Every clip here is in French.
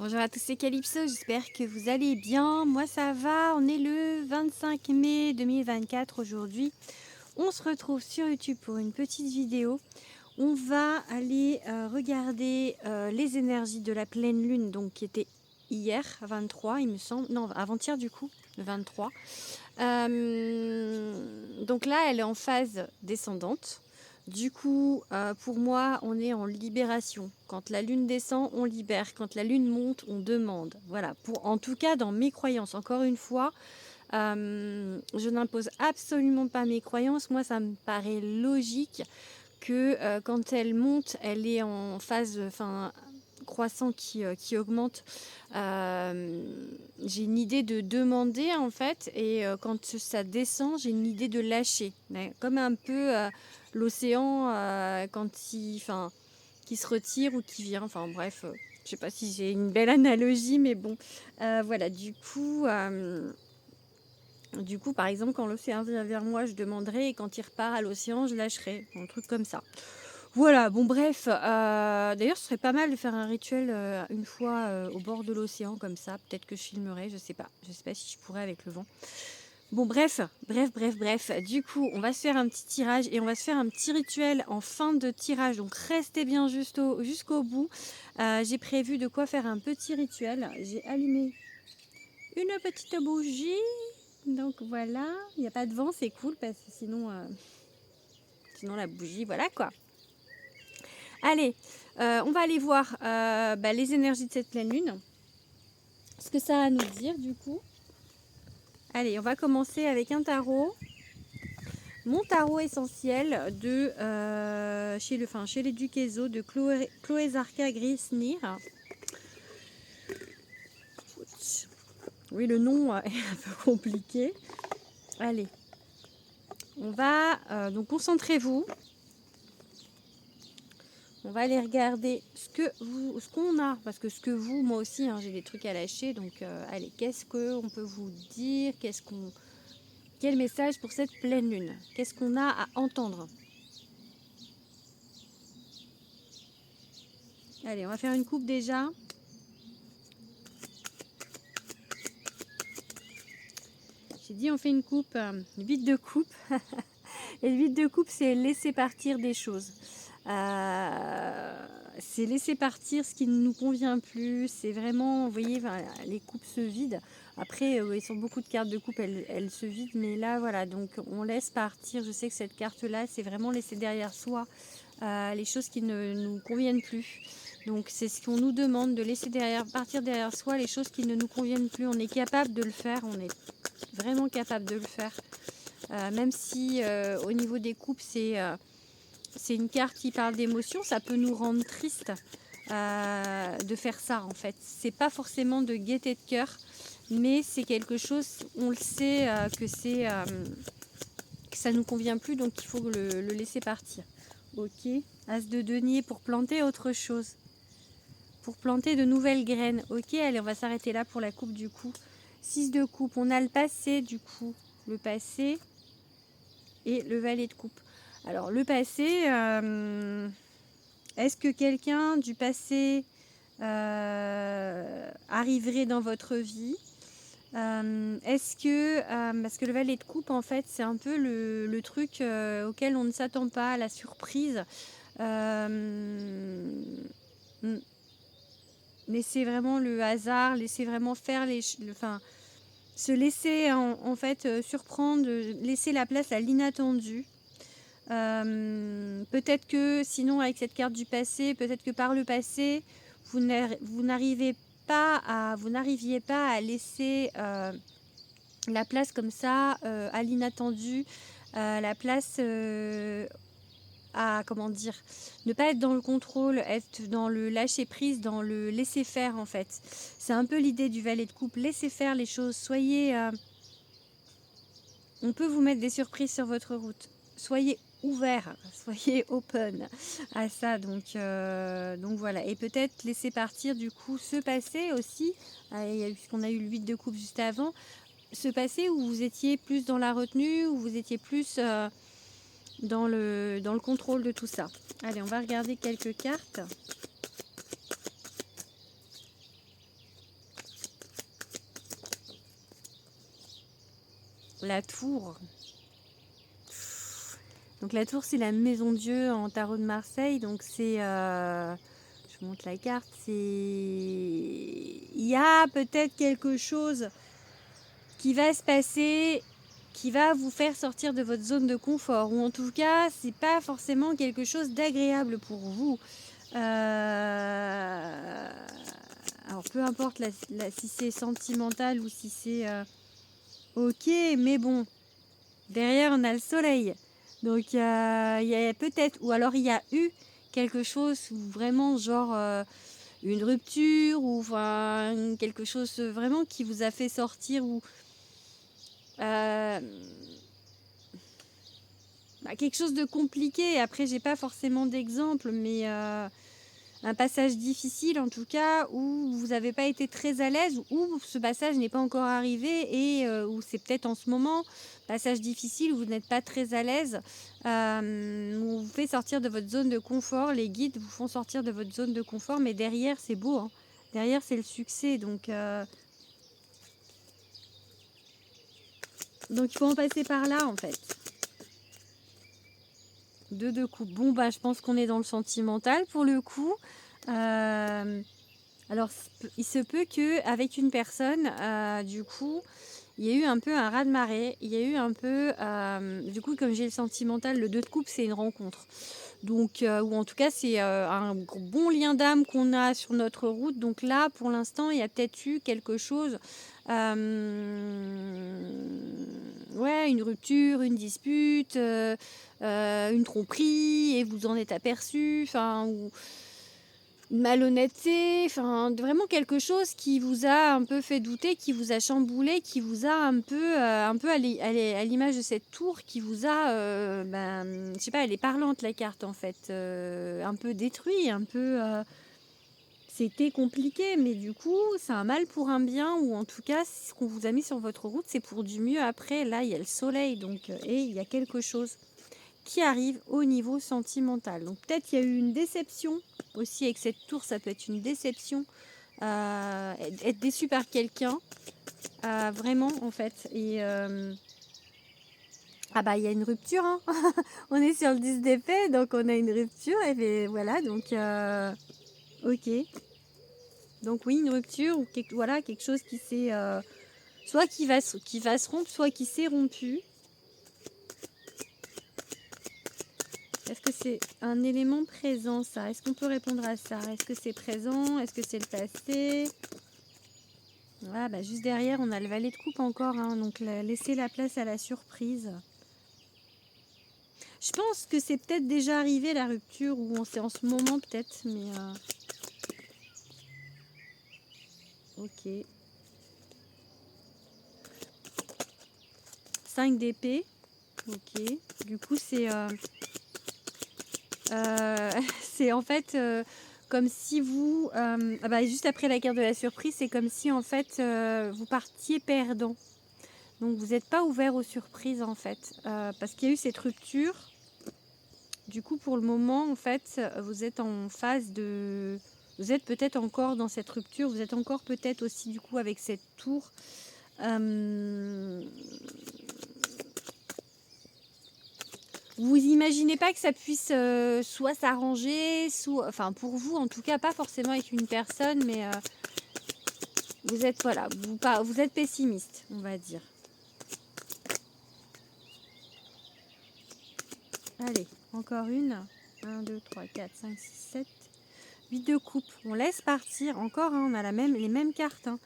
Bonjour à tous, c'est Calypso, j'espère que vous allez bien. Moi ça va, on est le 25 mai 2024 aujourd'hui. On se retrouve sur YouTube pour une petite vidéo. On va aller regarder les énergies de la pleine lune, donc qui était hier, 23 il me semble, non avant-hier du coup, le 23. Donc là elle est en phase descendante. Du coup, pour moi, on est en libération. Quand la lune descend, on libère. Quand la lune monte, on demande. Voilà, en tout cas, dans mes croyances. Encore une fois, je n'impose absolument pas mes croyances. Moi, ça me paraît logique que quand elle monte, elle est en phase croissant qui augmente. J'ai une idée de demander en fait, et quand ça descend, j'ai une idée de lâcher. Mais comme un peu l'océan qui se retire ou qui vient. Enfin bref, je sais pas si j'ai une belle analogie, mais bon, voilà. Du coup, par exemple, quand l'océan vient vers moi, je demanderai, et quand il repart à l'océan, je lâcherai. Un truc comme ça. Voilà, bon bref, d'ailleurs ce serait pas mal de faire un rituel une fois au bord de l'océan comme ça, peut-être que je filmerai, je sais pas si je pourrais avec le vent. Bon bref, du coup on va se faire un petit tirage et on va se faire un petit rituel en fin de tirage, donc restez bien jusqu'au bout. J'ai prévu de quoi faire un petit rituel, j'ai allumé une petite bougie, donc voilà, il n'y a pas de vent, c'est cool parce que sinon la bougie, voilà quoi. Allez, on va aller voir les énergies de cette pleine lune. Ce que ça a à nous dire du coup. Allez, on va commencer avec un tarot. Mon tarot essentiel de chez les Duquesneau de Chloé Zarka Grisnir. Oui, le nom est un peu compliqué. Allez, on va donc concentrez-vous. On va aller regarder ce qu'on a, parce que moi aussi, hein, j'ai des trucs à lâcher. Donc, allez, qu'est-ce qu'on peut vous dire? Quel message pour cette pleine lune? Qu'est-ce qu'on a à entendre? Allez, on va faire une coupe déjà. J'ai dit on fait une coupe, vide de coupe. Et le vide de coupe, c'est laisser partir des choses. C'est laisser partir ce qui ne nous convient plus. C'est vraiment, vous voyez, les coupes se vident. Après, sur beaucoup de cartes de coupe, elles se vident. Mais là, voilà, donc on laisse partir. Je sais que cette carte-là, c'est vraiment laisser derrière soi les choses qui ne nous conviennent plus. Donc c'est ce qu'on nous demande, de laisser partir derrière soi les choses qui ne nous conviennent plus. On est capable de le faire, on est vraiment capable de le faire. Même si au niveau des coupes, c'est une carte qui parle d'émotion, ça peut nous rendre triste de faire ça en fait. C'est pas forcément de gaieté de cœur, mais c'est quelque chose, on le sait que ça nous convient plus, donc il faut le laisser partir. Ok, As de denier pour planter autre chose, pour planter de nouvelles graines. Ok, allez, on va s'arrêter là pour la coupe du coup. 6 de coupe, on a le passé du coup, le passé et le valet de coupe. Alors le passé, est-ce que quelqu'un du passé arriverait dans votre vie? Est-ce que, parce que le valet de coupe, en fait, c'est un peu le truc auquel on ne s'attend pas, la surprise. Hmm, Laisser vraiment le hasard, laisser vraiment faire se laisser en fait surprendre, laisser la place à l'inattendu. Peut-être que sinon avec cette carte du passé, peut-être que par le passé, vous n'arriviez pas à laisser la place comme ça à l'inattendu, la place à, comment dire, ne pas être dans le contrôle, être dans le lâcher prise, dans le laisser faire en fait. C'est un peu l'idée du valet de coupe, laissez faire les choses, on peut vous mettre des surprises sur votre route. Soyez ouvert, soyez open à ça. Donc voilà. Et peut-être laisser partir du coup ce passé aussi, puisqu'on a eu le 8 de coupe juste avant, ce passé où vous étiez plus dans la retenue, où vous étiez plus dans le contrôle de tout ça. Allez, on va regarder quelques cartes. La tour. Donc la tour, c'est la maison Dieu en tarot de Marseille. Donc c'est... je vous montre la carte. C'est... Il y a peut-être quelque chose qui va se passer, qui va vous faire sortir de votre zone de confort. Ou en tout cas, c'est pas forcément quelque chose d'agréable pour vous. Alors peu importe si c'est sentimental ou si c'est... ok, mais bon, derrière on a le soleil. Donc il y a peut-être, ou alors il y a eu quelque chose où vraiment genre une rupture ou enfin quelque chose vraiment qui vous a fait sortir ou bah, quelque chose de compliqué. Après j'ai pas forcément d'exemple, mais un passage difficile en tout cas où vous n'avez pas été très à l'aise, où ce passage n'est pas encore arrivé et où c'est peut-être en ce moment, passage difficile où vous n'êtes pas très à l'aise, où vous fait sortir de votre zone de confort, les guides vous font sortir de votre zone de confort, mais derrière c'est beau, hein. Derrière c'est le succès, donc il faut en passer par là en fait. Deux coups. Bon bah je pense qu'on est dans le sentimental pour le coup. Alors, il se peut qu'avec une personne, du coup, il y a eu un peu un raz-de-marée. Il y a eu un peu, du coup, comme j'ai le sentimental, le 2 de coupe, c'est une rencontre. Donc, ou en tout cas, c'est un bon lien d'âme qu'on a sur notre route. Donc là, pour l'instant, il y a peut-être eu quelque chose. Ouais, une rupture, une dispute, une tromperie, et vous en êtes aperçu. Enfin, ou une malhonnêteté, enfin vraiment quelque chose qui vous a un peu fait douter, qui vous a chamboulé, qui vous a un peu à l'image de cette tour, qui vous a, je sais pas, elle est parlante la carte en fait, un peu détruit, un peu, c'était compliqué, mais du coup c'est un mal pour un bien, ou en tout cas ce qu'on vous a mis sur votre route c'est pour du mieux après. Là il y a le soleil donc, et il y a quelque chose qui arrive au niveau sentimental. Donc peut-être qu'il y a eu une déception aussi avec cette tour, ça peut être une déception, être déçu par quelqu'un, vraiment en fait. Et ah bah il y a une rupture, hein. On est sur le 10 d'épée, donc on a une rupture, et bien, voilà, donc ok. Donc oui, une rupture, ou voilà, quelque chose qui s'est... soit qui va se rompre, soit qui s'est rompu. Est-ce que c'est un élément présent, ça? Est-ce qu'on peut répondre à ça? Est-ce que c'est présent? Est-ce que c'est le passé? Voilà, bah juste derrière, on a le valet de coupe encore, hein, donc laisser la place à la surprise. Je pense que c'est peut-être déjà arrivé la rupture, ou on sait en ce moment peut-être, mais... Ok. 5 d'épée. Ok. Du coup, c'est... c'est en fait comme si vous... juste après la carte de la surprise, c'est comme si en fait vous partiez perdant. Donc vous n'êtes pas ouvert aux surprises en fait, parce qu'il y a eu cette rupture. Du coup pour le moment en fait vous êtes en phase de... Vous êtes peut-être encore dans cette rupture, vous êtes encore peut-être aussi du coup avec cette tour. Vous imaginez pas que ça puisse soit s'arranger, soit... Enfin pour vous en tout cas, pas forcément avec une personne, mais vous êtes, voilà, vous êtes pessimiste, on va dire. Allez, encore une. 1, 2, 3, 4, 5, 6, 7. 8 de coupe. On laisse partir. Encore, hein, on a les mêmes cartes. Hein.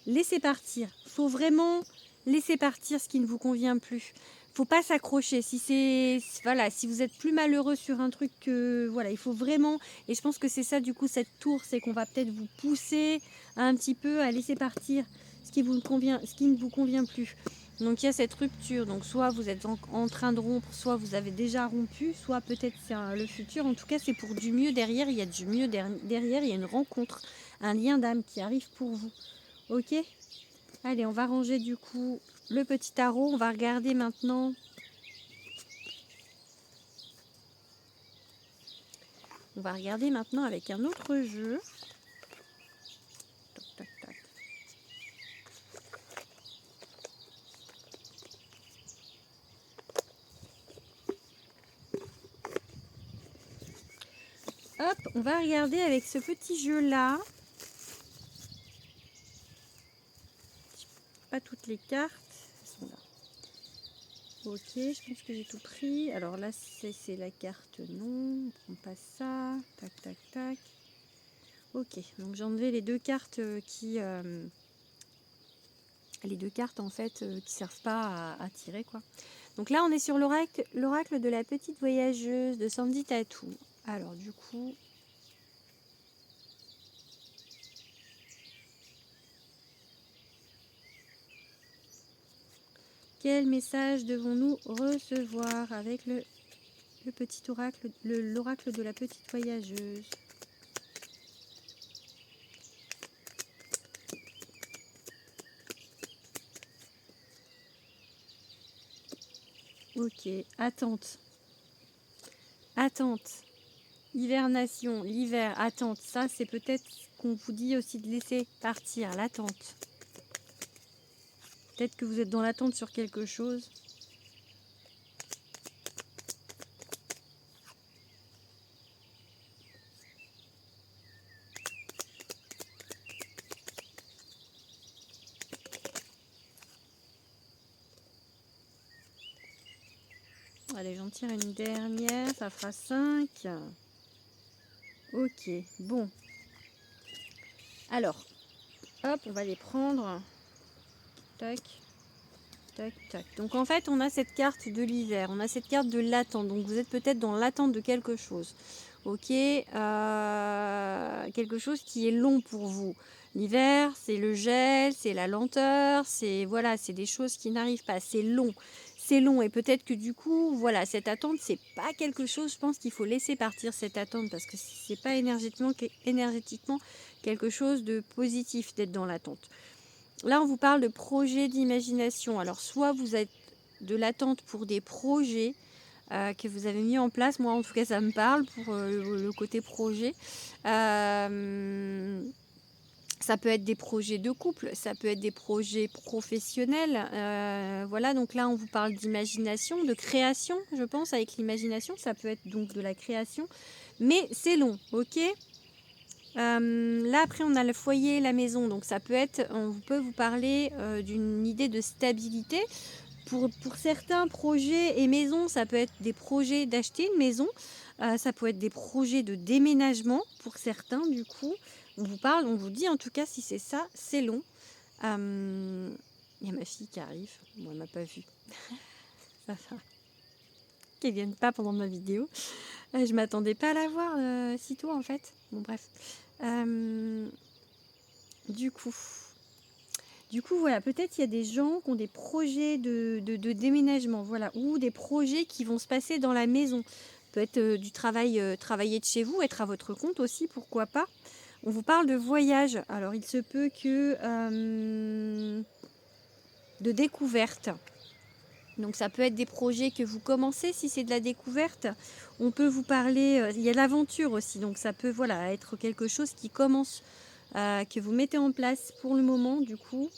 Laissez partir. Il faut vraiment laisser partir ce qui ne vous convient plus. Faut pas s'accrocher. Voilà, si vous êtes plus malheureux sur un truc que... Voilà, il faut vraiment... Et je pense que c'est ça, du coup, cette tour, c'est qu'on va peut-être vous pousser un petit peu à laisser partir ce qui ne vous convient plus. Donc il y a cette rupture, donc soit vous êtes en train de rompre, soit vous avez déjà rompu, soit peut-être c'est le futur. En tout cas c'est pour du mieux derrière, il y a du mieux derrière, il y a une rencontre, un lien d'âme qui arrive pour vous. Ok? Allez, on va ranger du coup le petit tarot, on va regarder maintenant. On va regarder maintenant avec un autre jeu. Tac, tac, tac. hop, on va regarder avec ce petit jeu-là. Pas toutes les cartes, elles sont là. Ok, je pense que j'ai tout pris. Alors là, c'est la carte non. On prend pas ça. Tac, tac, tac. Ok, donc j'ai enlevé les deux cartes les deux cartes en fait qui servent pas à tirer quoi. Donc là, on est sur l'oracle de la petite voyageuse de Sandy Tattoo. Alors du coup, quel message devons-nous recevoir avec le petit oracle, l'oracle de la petite voyageuse? Ok, attente. Attente. Hivernation, l'hiver, attente. Ça, c'est peut-être qu'on vous dit aussi de laisser partir, l'attente. Peut-être que vous êtes dans l'attente sur quelque chose. Allez, j'en tire une dernière, ça fera 5. Ok, bon. Alors, hop, on va les prendre. Tac, tac, tac. Donc en fait, on a cette carte de l'hiver, on a cette carte de l'attente. Donc vous êtes peut-être dans l'attente de quelque chose. Ok, quelque chose qui est long pour vous. L'hiver, c'est le gel, c'est la lenteur, c'est voilà, c'est des choses qui n'arrivent pas. C'est long. C'est long et peut-être que du coup, voilà, cette attente, c'est pas quelque chose, je pense qu'il faut laisser partir cette attente parce que c'est pas énergétiquement quelque chose de positif d'être dans l'attente. Là, on vous parle de projet d'imagination. Alors, soit vous êtes de l'attente pour des projets que vous avez mis en place. Moi, en tout cas, ça me parle pour le côté projet. Ça peut être des projets de couple, ça peut être des projets professionnels. Voilà, donc là, on vous parle d'imagination, de création, je pense, avec l'imagination. Ça peut être donc de la création. Mais c'est long, ok ? Là, après, on a le foyer, la maison. Donc, ça peut être, on peut vous parler d'une idée de stabilité. Pour certains projets et maisons, ça peut être des projets d'acheter une maison. Ça peut être des projets de déménagement pour certains, du coup. On vous parle, on vous dit en tout cas si c'est ça, c'est long. Il y a ma fille qui arrive. Bon, elle m'a pas vue. Ça va. Qu'elle vienne pas pendant ma vidéo. Je m'attendais pas à la voir si tôt en fait. Bon, bref. Du coup, voilà, peut-être il y a des gens qui ont des projets de déménagement, voilà, ou des projets qui vont se passer dans la maison. Peut être du travail, travailler de chez vous, être à votre compte aussi, pourquoi pas. On vous parle de voyage. Alors, il se peut que de découverte. Donc, ça peut être des projets que vous commencez si c'est de la découverte. On peut vous parler, il y a l'aventure aussi. Donc, ça peut voilà, être quelque chose qui commence, que vous mettez en place pour le moment, du coup.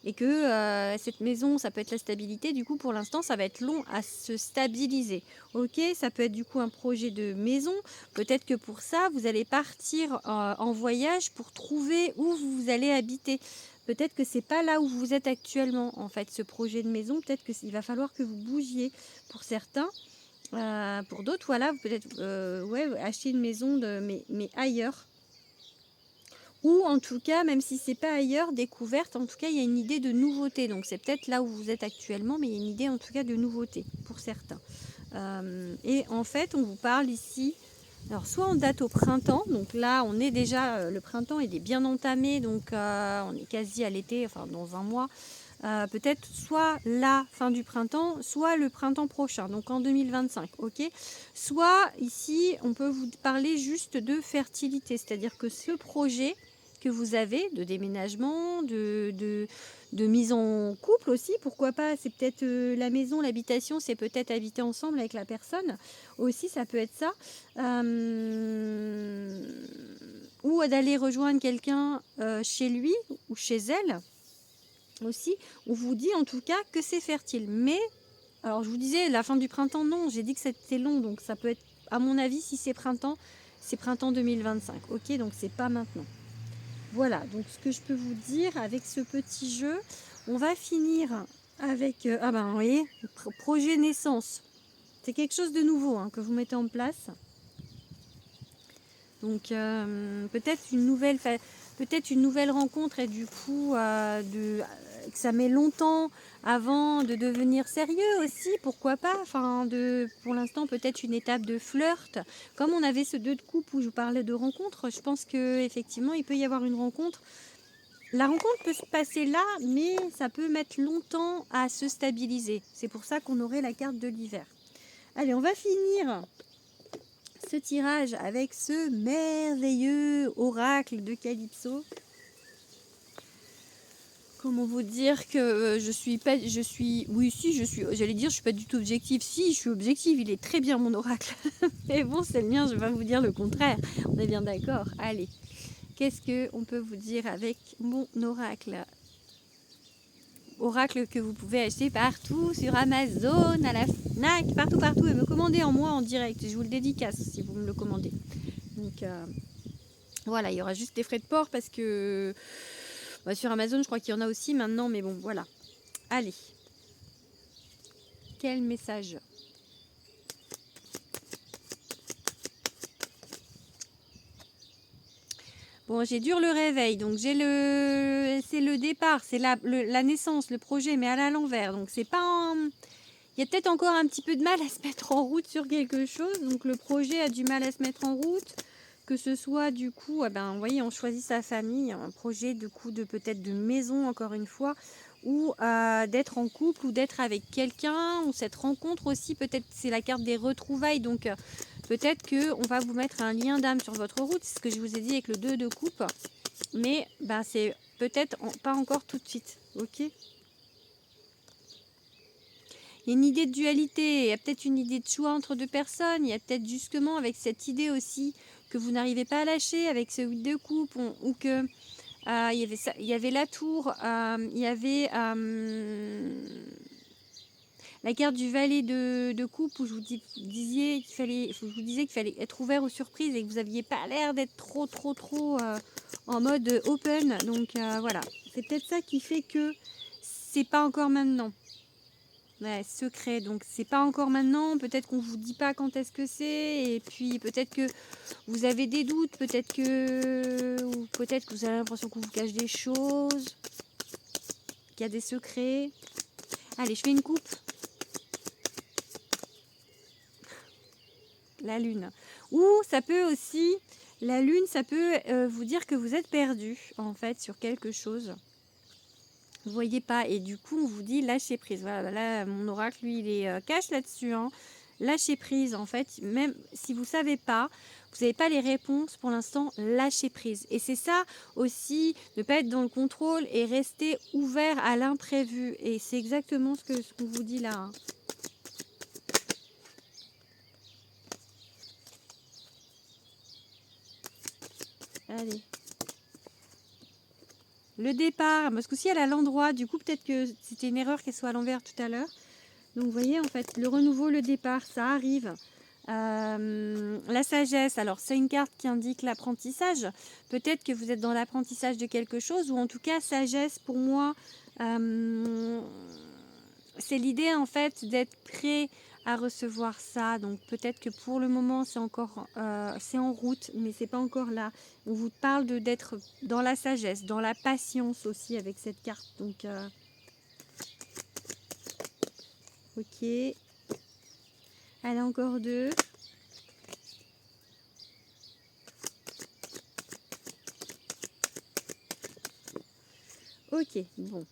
Et que cette maison, ça peut être la stabilité. Du coup, pour l'instant, ça va être long à se stabiliser. Ok, ça peut être du coup un projet de maison. Peut-être que pour ça, vous allez partir en voyage pour trouver où vous allez habiter. Peut-être que c'est pas là où vous êtes actuellement, en fait, ce projet de maison. Peut-être qu'il va falloir que vous bougiez pour certains. Pour d'autres, voilà, vous peut-être ouais, acheter une maison, mais ailleurs. Ou en tout cas, même si c'est pas ailleurs, découverte, en tout cas, il y a une idée de nouveauté. Donc c'est peut-être là où vous êtes actuellement, mais il y a une idée en tout cas de nouveauté pour certains. Et en fait, on vous parle ici, alors soit on date au printemps, donc là on est déjà, le printemps il est bien entamé, donc on est quasi à l'été, enfin dans un mois. Peut-être soit la fin du printemps, soit le printemps prochain, donc en 2025, ok. Soit ici, on peut vous parler juste de fertilité, c'est-à-dire que ce projet que vous avez de déménagement, de mise en couple aussi, pourquoi pas, c'est peut-être la maison, l'habitation, c'est peut-être habiter ensemble avec la personne, aussi ça peut être ça. Ou d'aller rejoindre quelqu'un chez lui ou chez elle aussi. On vous dit en tout cas que c'est fertile. Mais, alors je vous disais, la fin du printemps, non, j'ai dit que c'était long, donc ça peut être, à mon avis, si c'est printemps, c'est printemps 2025. Ok, donc c'est pas maintenant. Voilà, donc ce que je peux vous dire avec ce petit jeu, on va finir avec, ah ben vous voyez, projet naissance. C'est quelque chose de nouveau hein, que vous mettez en place. Donc peut-être une nouvelle rencontre et du coup que ça met longtemps avant de devenir sérieux aussi, pourquoi pas. Enfin, pour l'instant peut-être une étape de flirt. Comme on avait ce 2 de coupe où je vous parlais de rencontre, je pense que effectivement il peut y avoir une rencontre. La rencontre peut se passer là, mais ça peut mettre longtemps à se stabiliser. C'est pour ça qu'on aurait la carte de l'hiver. Allez, on va finir ce tirage avec ce merveilleux oracle de Calypso. Comment vous dire que je suis, j'allais dire, je suis pas du tout objective. Si, je suis objective, il est très bien mon oracle. Mais bon, c'est le mien, je vais pas vous dire le contraire. On est bien d'accord. Allez, qu'est-ce qu'on peut vous dire avec mon oracle? Oracle que vous pouvez acheter partout, sur Amazon, à la Fnac, partout, et me commander en moi en direct. Je vous le dédicace si vous me le commandez. Donc voilà, il y aura juste des frais de port parce que sur Amazon, je crois qu'il y en a aussi maintenant, mais bon, voilà. Allez. Quel message? Bon, j'ai dur le réveil, donc c'est le départ, c'est la naissance, le projet, mais à l'envers. Donc c'est pas il y a peut-être encore un petit peu de mal à se mettre en route sur quelque chose. Donc le projet a du mal à se mettre en route. Que ce soit du coup, vous voyez, on choisit sa famille, un projet de coup de peut-être de maison encore une fois, ou d'être en couple ou d'être avec quelqu'un, ou cette rencontre aussi, peut-être c'est la carte des retrouvailles, donc peut-être qu'on va vous mettre un lien d'âme sur votre route, c'est ce que je vous ai dit avec le 2 de coupe, mais c'est peut-être pas encore tout de suite, ok? Il y a une idée de dualité, il y a peut-être une idée de choix entre deux personnes, il y a peut-être justement avec cette idée aussi que vous n'arrivez pas à lâcher avec ce 8 de coupe, ou que il y avait la tour, il y avait la carte du valet de coupe où je vous disais qu'il fallait être ouvert aux surprises et que vous n'aviez pas l'air d'être trop en mode open. Donc voilà, c'est peut-être ça qui fait que c'est pas encore maintenant. Ouais, secret, donc c'est pas encore maintenant, peut-être qu'on vous dit pas quand est-ce que c'est, et puis peut-être que vous avez des doutes, peut-être que vous avez l'impression qu'on vous cache des choses, qu'il y a des secrets. Allez, je fais une coupe. La lune. Ou ça peut aussi, la lune, ça peut vous dire que vous êtes perdu en fait sur quelque chose. Vous voyez pas, et du coup on vous dit lâcher prise. Voilà, là mon oracle lui il est cash là-dessus, hein. Lâcher prise en fait, même si vous savez pas, vous n'avez pas les réponses pour l'instant, lâcher prise. Et c'est ça aussi, ne pas être dans le contrôle et rester ouvert à l'imprévu. Et c'est exactement ce qu'on vous dit là, hein. Allez. Le départ, parce qu'aussi elle est à l'endroit, du coup peut-être que c'était une erreur qu'elle soit à l'envers tout à l'heure. Donc vous voyez en fait, le renouveau, le départ, ça arrive. La sagesse, alors c'est une carte qui indique l'apprentissage. Peut-être que vous êtes dans l'apprentissage de quelque chose, ou en tout cas sagesse pour moi, c'est l'idée en fait d'être prêt à recevoir ça. Donc peut-être que pour le moment c'est encore c'est en route, mais c'est pas encore là. On vous parle d'être dans la sagesse, dans la patience aussi avec cette carte. Donc ok. Allez, encore deux. Ok, bon.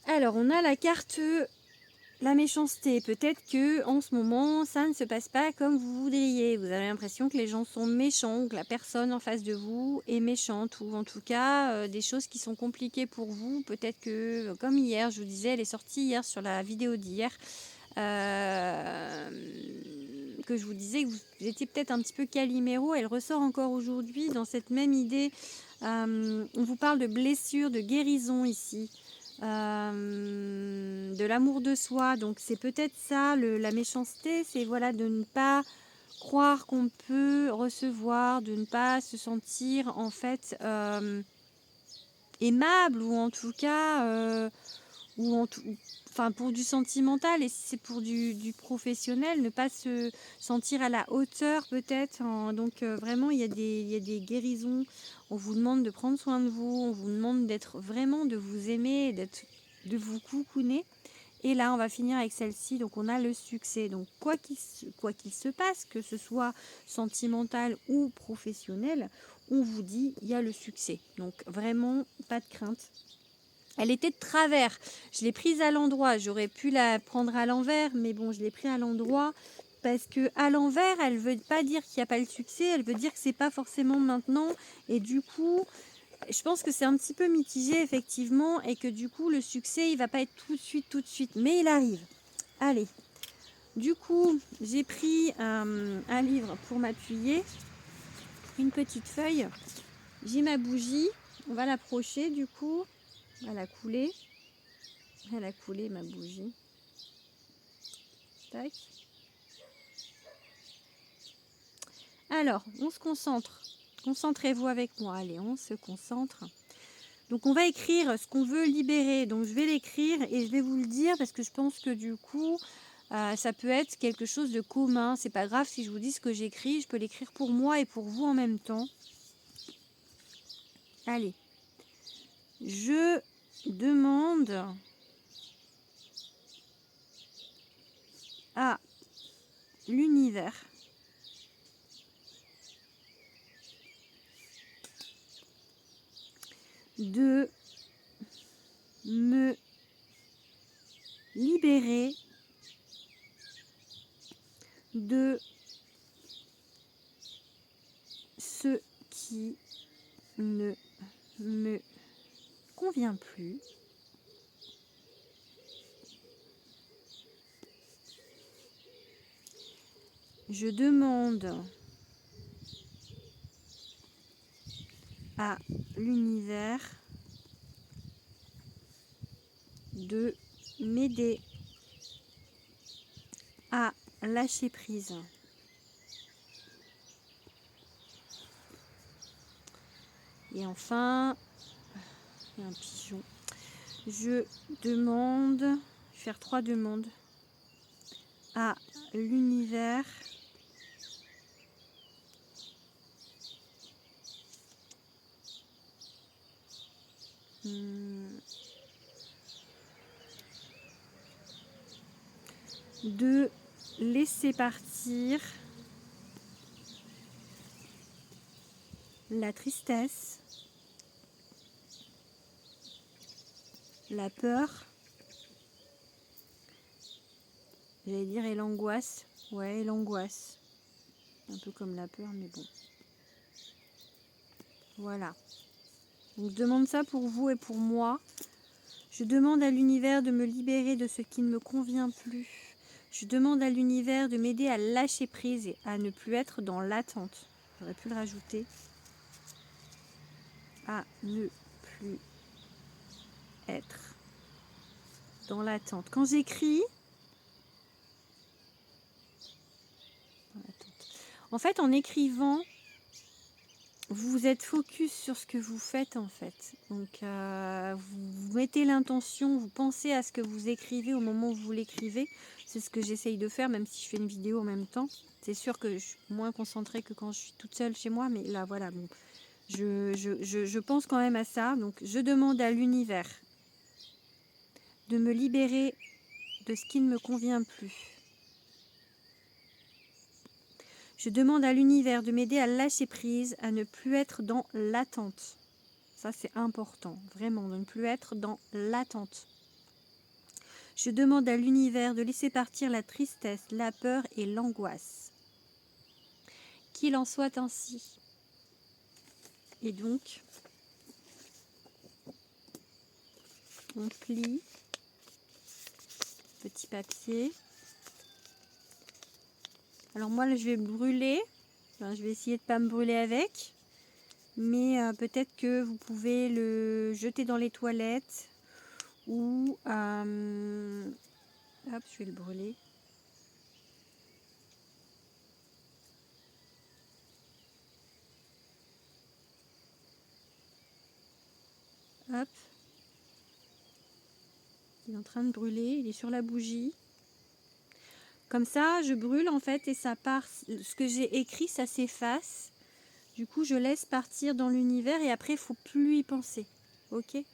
Alors on a la carte la méchanceté. Peut-être que en ce moment ça ne se passe pas comme vous voudriez. Vous avez l'impression que les gens sont méchants, ou que la personne en face de vous est méchante, ou en tout cas des choses qui sont compliquées pour vous. Peut-être que comme hier, je vous disais, elle est sortie hier sur la vidéo d'hier, que je vous disais que vous étiez peut-être un petit peu caliméro. Elle ressort encore aujourd'hui dans cette même idée. On vous parle de blessure, de guérison ici. De l'amour de soi, donc c'est peut-être ça la méchanceté, c'est voilà de ne pas croire qu'on peut recevoir, de ne pas se sentir en fait aimable ou en tout cas enfin pour du sentimental et si c'est pour du professionnel, ne pas se sentir à la hauteur peut-être. Donc vraiment il y a des guérisons. On vous demande de prendre soin de vous, on vous demande d'être vraiment de vous aimer, de vous coucouner. Et là, on va finir avec celle-ci. Donc, on a le succès. Donc, quoi qu'il se passe, que ce soit sentimental ou professionnel, on vous dit, il y a le succès. Donc, vraiment, pas de crainte. Elle était de travers. Je l'ai prise à l'endroit. J'aurais pu la prendre à l'envers, mais bon, je l'ai prise à l'endroit parce que à l'envers, elle veut pas dire qu'il n'y a pas le succès. Elle veut dire que c'est pas forcément maintenant. Et du coup, je pense que c'est un petit peu mitigé effectivement et que du coup le succès il va pas être tout de suite, mais il arrive. Allez, du coup j'ai pris un livre pour m'appuyer, une petite feuille, j'ai ma bougie, on va l'approcher du coup, elle a coulé ma bougie. Tac. Alors, on se concentre, concentrez-vous avec moi, allez, on se concentre. Donc on va écrire ce qu'on veut libérer. Donc je vais l'écrire et je vais vous le dire parce que je pense que du coup ça peut être quelque chose de commun. C'est pas grave si je vous dis ce que j'écris. Je peux l'écrire pour moi et pour vous en même temps. Allez. Je demande à l'univers de me libérer de ce qui ne me convient plus. Je demande à l'univers de m'aider à lâcher prise. Et enfin, il y a un pigeon. Je demande, je vais faire 3 demandes à l'univers de laisser partir la tristesse, la peur, j'allais dire et l'angoisse. Ouais, et l'angoisse. Un peu comme la peur, mais bon. Voilà. Donc je demande ça pour vous et pour moi. Je demande à l'univers de me libérer de ce qui ne me convient plus. Je demande à l'univers de m'aider à lâcher prise et à ne plus être dans l'attente. J'aurais pu le rajouter. À ne plus être dans l'attente. Quand j'écris, en fait, en écrivant, vous êtes focus sur ce que vous faites en fait. Donc, vous mettez l'intention, vous pensez à ce que vous écrivez au moment où vous l'écrivez. C'est ce que j'essaye de faire, même si je fais une vidéo en même temps. C'est sûr que je suis moins concentrée que quand je suis toute seule chez moi, mais là, voilà, bon, je pense quand même à ça. Donc, je demande à l'univers de me libérer de ce qui ne me convient plus. Je demande à l'univers de m'aider à lâcher prise, à ne plus être dans l'attente. Ça, c'est important, vraiment, de ne plus être dans l'attente. Je demande à l'univers de laisser partir la tristesse, la peur et l'angoisse. Qu'il en soit ainsi. Et donc, on plie, petit papier. Alors moi, là, je vais brûler. Enfin, je vais essayer de ne pas me brûler avec. Mais peut-être que vous pouvez le jeter dans les toilettes. Ou... hop, je vais le brûler. Hop. Il est en train de brûler, il est sur la bougie. Comme ça, je brûle en fait et ça part. Ce que j'ai écrit, ça s'efface. Du coup, je laisse partir dans l'univers et après, il ne faut plus y penser. Ok? Il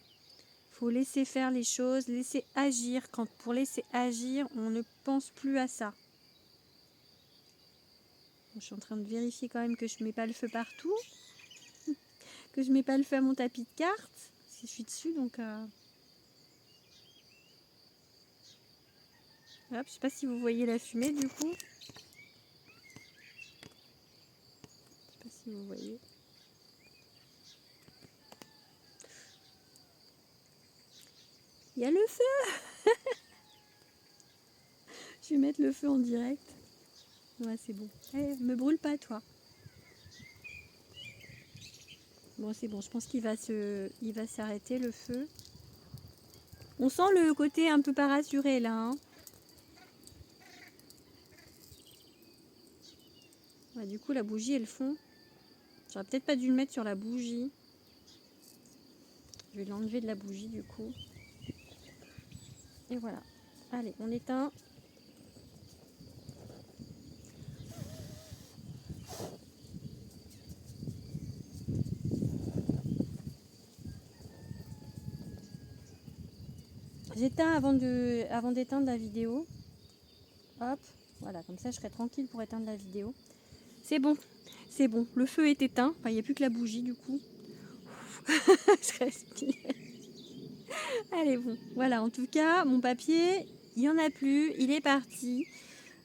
faut laisser faire les choses, laisser agir. Pour laisser agir, on ne pense plus à ça. Je suis en train de vérifier quand même que je ne mets pas le feu partout. Que je ne mets pas le feu à mon tapis de cartes. Si je suis dessus, donc... Hop, je sais pas si vous voyez la fumée du coup. Je sais pas si vous voyez. Il y a le feu. Je vais mettre le feu en direct. Ouais, c'est bon. Me brûle pas toi. Bon, c'est bon, je pense qu'il va s'arrêter le feu. On sent le côté un peu pas rassuré là, hein. Ouais, du coup, la bougie, elle fond. J'aurais peut-être pas dû le mettre sur la bougie. Je vais l'enlever de la bougie du coup. Et voilà. Allez, on éteint. J'éteins avant d'éteindre la vidéo. Hop, voilà, comme ça je serai tranquille pour éteindre la vidéo. C'est bon, c'est bon. Le feu est éteint. Enfin, il n'y a plus que la bougie du coup. Je respire. Allez, bon, voilà. En tout cas, mon papier, il n'y en a plus. Il est parti.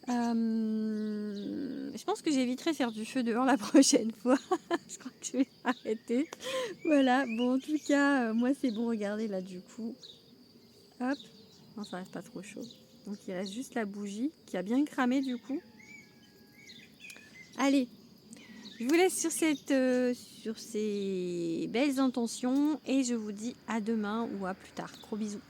Je pense que j'éviterai faire du feu dehors la prochaine fois. Je crois que je vais arrêter. Voilà, bon, en tout cas, moi c'est bon. Regardez là, du coup. Hop. Non, ça reste pas trop chaud. Donc il reste juste la bougie qui a bien cramé du coup. Allez, je vous laisse sur ces belles intentions et je vous dis à demain ou à plus tard. Gros bisous.